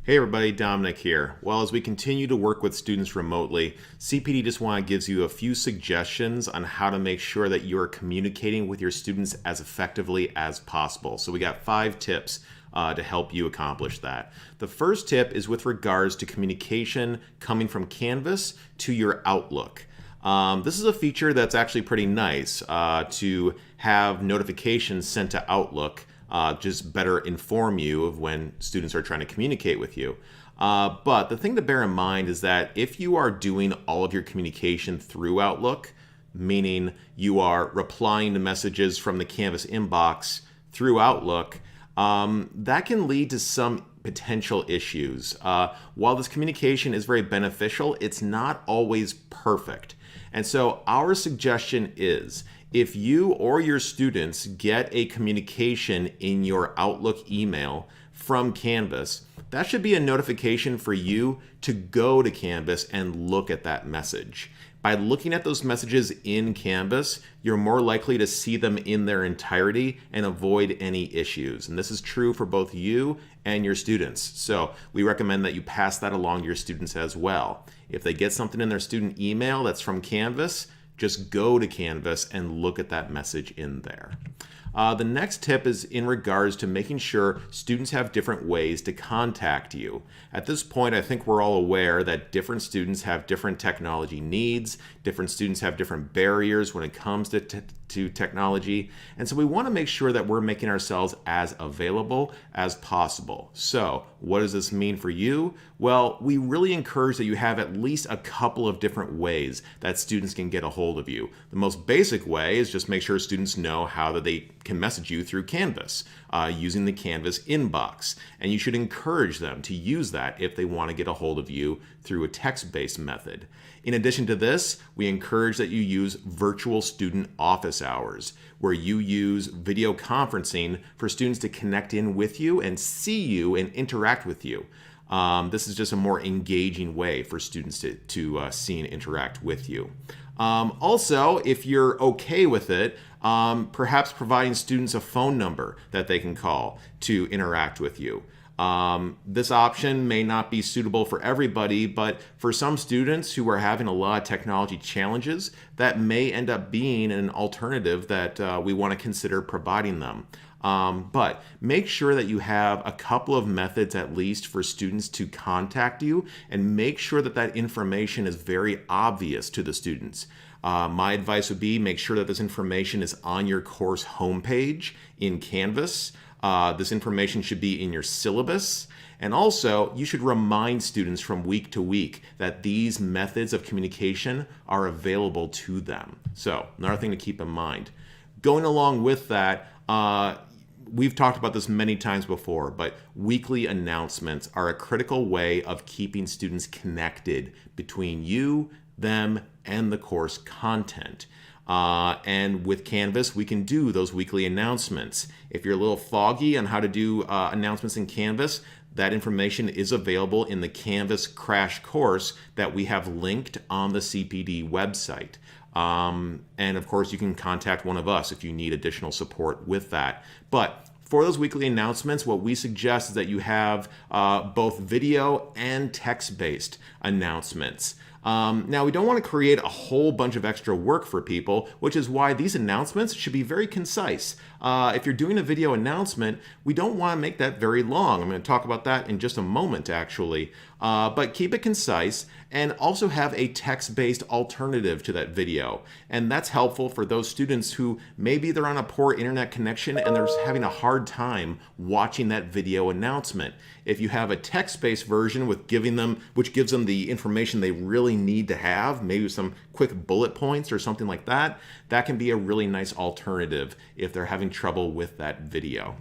Hey everybody, Dominic here. Well, as we continue to work with students remotely, CPD Just Want gives you a few suggestions on how to make sure that you are communicating with your students as effectively as possible. So we got 5 tips to help you accomplish that. The first tip is with regards to communication coming from Canvas to your Outlook. This is a feature that's actually pretty nice to have notifications sent to Outlook. Just better inform you of when students are trying to communicate with you. But the thing to bear in mind is that if you are doing all of your communication through Outlook, meaning you are replying to messages from the Canvas inbox through Outlook, that can lead to some potential issues. While this communication is very beneficial, it's not always perfect. And so our suggestion is, if you or your students get a communication in your Outlook email from Canvas, that should be a notification for you to go to Canvas and look at that message. By looking at those messages in Canvas, you're more likely to see them in their entirety and avoid any issues. And this is true for both you and your students. So we recommend that you pass that along to your students as well. If they get something in their student email that's from Canvas, just go to Canvas and look at that message in there. The next tip is in regards to making sure students have different ways to contact you. At this point, I think we're all aware that different students have different technology needs, different students have different barriers when it comes to technology, and so we want to make sure that we're making ourselves as available as possible. So what does this mean for you? Well, we really encourage that you have at least a couple of different ways that students can get a hold of you. The most basic way is just make sure students know how that they can message you through Canvas using the Canvas inbox. And you should encourage them to use that if they want to get a hold of you through a text-based method. In addition to this, we encourage that you use virtual student office hours, where you use video conferencing for students to connect in with you and see you and interact with you. This is just a more engaging way for students to see and interact with you. Also, if you're okay with it, perhaps providing students a phone number that they can call to interact with you. This option may not be suitable for everybody, but for some students who are having a lot of technology challenges, that may end up being an alternative that we want to consider providing them. But make sure that you have a couple of methods at least for students to contact you, and make sure that that information is very obvious to the students. My advice would be make sure that this information is on your course homepage in Canvas. This information should be in your syllabus. And also, you should remind students from week to week that these methods of communication are available to them. So, another thing to keep in mind. Going along with that, we've talked about this many times before, but weekly announcements are a critical way of keeping students connected between you, them, and the course content. And with Canvas, we can do those weekly announcements. If you're a little foggy on how to do announcements in Canvas, that information is available in the Canvas crash course that we have linked on the CPD website. And of course, you can contact one of us if you need additional support with that. But for those weekly announcements, what we suggest is that you have both video and text-based announcements. Now, we don't want to create a whole bunch of extra work for people, which is why these announcements should be very concise. If you're doing a video announcement, we don't want to make that very long. I'm going to talk about that in just a moment, actually. But keep it concise and also have a text-based alternative to that video. And that's helpful for those students who maybe they're on a poor internet connection and they're having a hard time watching that video announcement. If you have a text-based version which gives them the information they really need to have, maybe some quick bullet points or something like that, that can be a really nice alternative if they're having trouble with that video.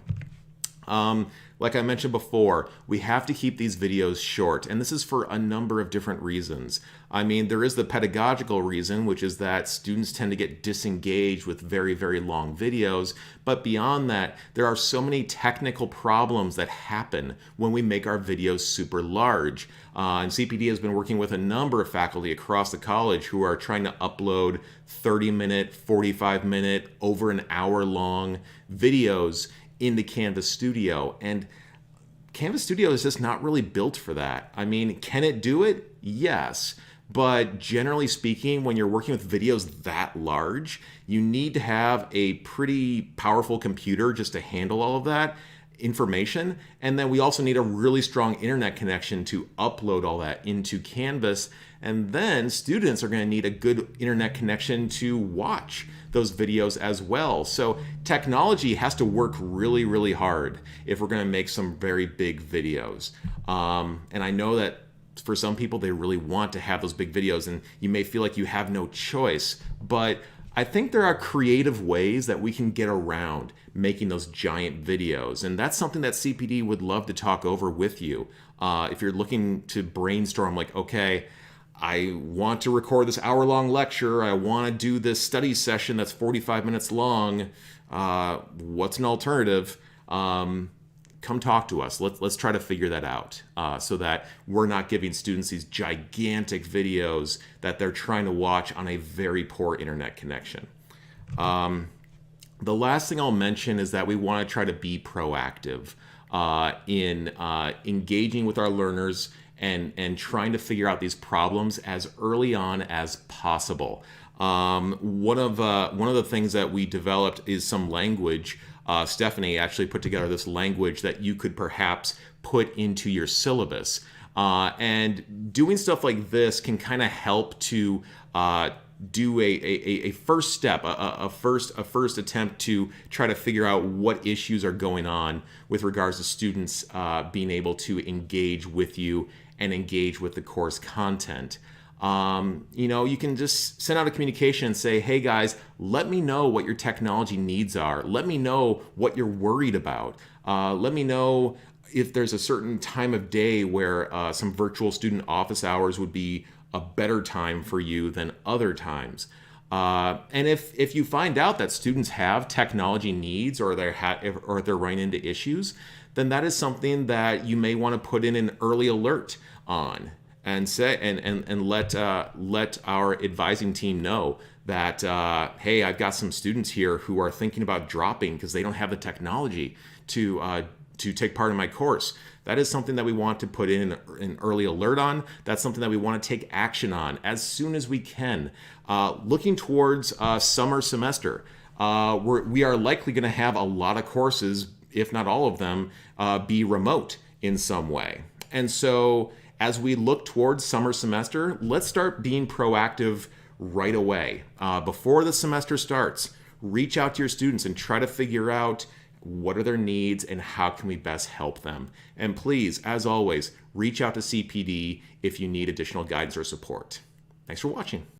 Like I mentioned before, we have to keep these videos short, and this is for a number of different reasons. I mean, there is the pedagogical reason, which is that students tend to get disengaged with very, very long videos. But beyond that, there are so many technical problems that happen when we make our videos super large. And CPD has been working with a number of faculty across the college who are trying to upload 30-minute, 45-minute, over an hour-long videos into Canvas Studio. And Canvas Studio is just not really built for that. I mean, can it do it? Yes. But generally speaking, when you're working with videos that large, you need to have a pretty powerful computer just to handle all of that information. And then we also need a really strong internet connection to upload all that into Canvas. And then students are going to need a good internet connection to watch those videos as well. So technology has to work really, really hard if we're going to make some very big videos. And I know that for some people, they really want to have those big videos, and you may feel like you have no choice. But I think there are creative ways that we can get around making those giant videos. And that's something that CPD would love to talk over with you. If you're looking to brainstorm, like, okay, I want to record this hour-long lecture. I want to do this study session that's 45 minutes long. What's an alternative? Come talk to us. Let's try to figure that out so that we're not giving students these gigantic videos that they're trying to watch on a very poor internet connection. The last thing I'll mention is that we want to try to be proactive in engaging with our learners and trying to figure out these problems as early on as possible. One of the things that we developed is some language. Stephanie actually put together this language that you could perhaps put into your syllabus. And doing stuff like this can kind of help to do a first step, a first attempt to try to figure out what issues are going on with regards to students being able to engage with you and engage with the course content. You can just send out a communication and say, hey guys, let me know what your technology needs are. Let me know what you're worried about. Let me know if there's a certain time of day where some virtual student office hours would be a better time for you than other times. And if you find out that students have technology needs or they're running into issues, then that is something that you may want to put in an early alert on. And say and let our advising team know that hey, I've got some students here who are thinking about dropping because they don't have the technology to take part in my course. That is something that we want to put in an early alert on. That's something that we want to take action on as soon as we can. Looking towards summer semester, we are likely going to have a lot of courses, if not all of them, be remote in some way. And so as we look towards summer semester, let's start being proactive right away. Before the semester starts, reach out to your students and try to figure out what are their needs and how can we best help them. And please, as always, reach out to CPD if you need additional guidance or support. Thanks for watching.